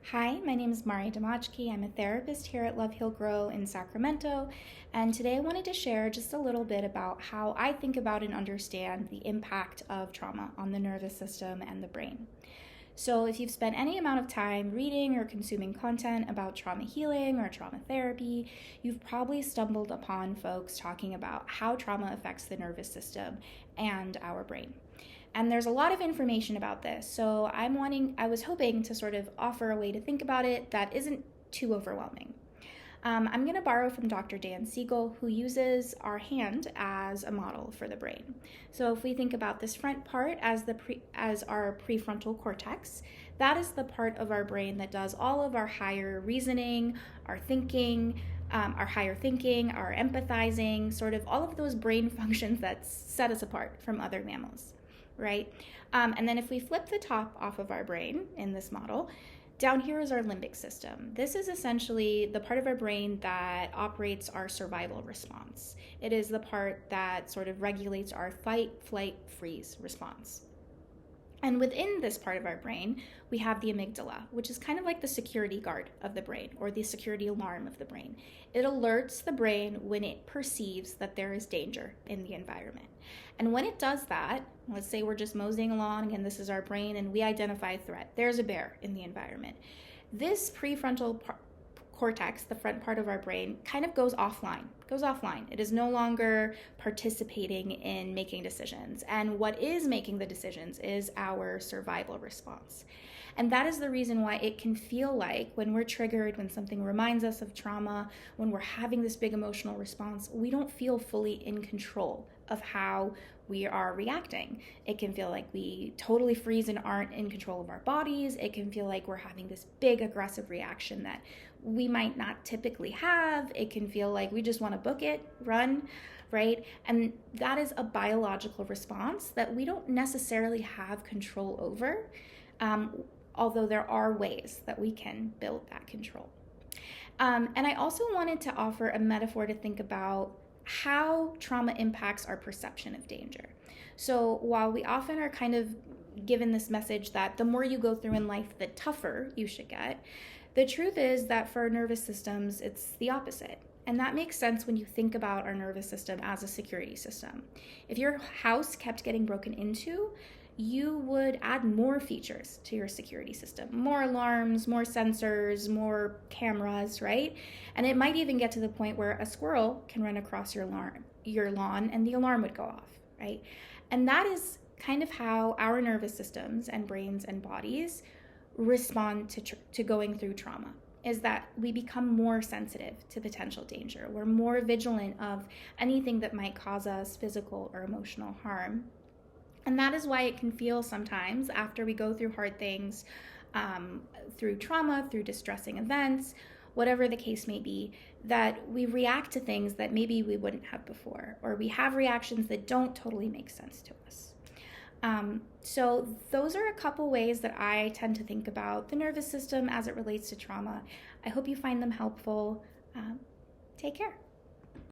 Hi, my name is Mari Damachki. I'm a therapist here at Love Heal Grow in Sacramento, and today I wanted to share just a little bit about how I think about and understand the impact of trauma on the nervous system and the brain. So, if you've spent any amount of time reading or consuming content about trauma healing or trauma therapy, you've probably stumbled upon folks talking about how trauma affects the nervous system and our brain. And there's a lot of information about this, so I was hoping to sort of offer a way to think about it that isn't too overwhelming. I'm going to borrow from Dr. Dan Siegel, who uses our hand as a model for the brain. So if we think about this front part as our prefrontal cortex, that is the part of our brain that does all of our higher reasoning, our thinking, our higher thinking, our empathizing, sort of all of those brain functions that set us apart from other mammals, right? And then if we flip the top off of our brain in this model, down here is our limbic system. This is essentially the part of our brain that operates our survival response. It is the part that sort of regulates our fight, flight, freeze response. And within this part of our brain, we have the amygdala, which is kind of like the security guard of the brain or the security alarm of the brain. It alerts the brain when it perceives that there is danger in the environment. And when it does that, let's say we're just moseying along and this is our brain and we identify a threat. There's a bear in the environment. This prefrontal cortex, the front part of our brain, kind of goes offline. It is no longer participating in making decisions. And what is making the decisions is our survival response. And that is the reason why it can feel like when we're triggered, when something reminds us of trauma, when we're having this big emotional response, we don't feel fully in control of how we are reacting. It can feel like we totally freeze and aren't in control of our bodies. It can feel like we're having this big aggressive reaction that we might not typically have. It can feel like we just want to book it, run, right? And that is a biological response that we don't necessarily have control over, although there are ways that we can build that control. And I also wanted to offer a metaphor to think about how trauma impacts our perception of danger. So while we often are kind of given this message that the more you go through in life, the tougher you should get, the truth is that for our nervous systems, it's the opposite. And that makes sense when you think about our nervous system as a security system. If your house kept getting broken into, you would add more features to your security system, more alarms, more sensors, more cameras, right? And it might even get to the point where a squirrel can run across your lawn and the alarm would go off, right? And that is kind of how our nervous systems and brains and bodies respond to going through trauma, is that we become more sensitive to potential danger. We're more vigilant of anything that might cause us physical or emotional harm. And that is why it can feel sometimes after we go through hard things, through trauma, through distressing events, whatever the case may be, that we react to things that maybe we wouldn't have before, or we have reactions that don't totally make sense to us. So those are a couple ways that I tend to think about the nervous system as it relates to trauma. I hope you find them helpful. Take care.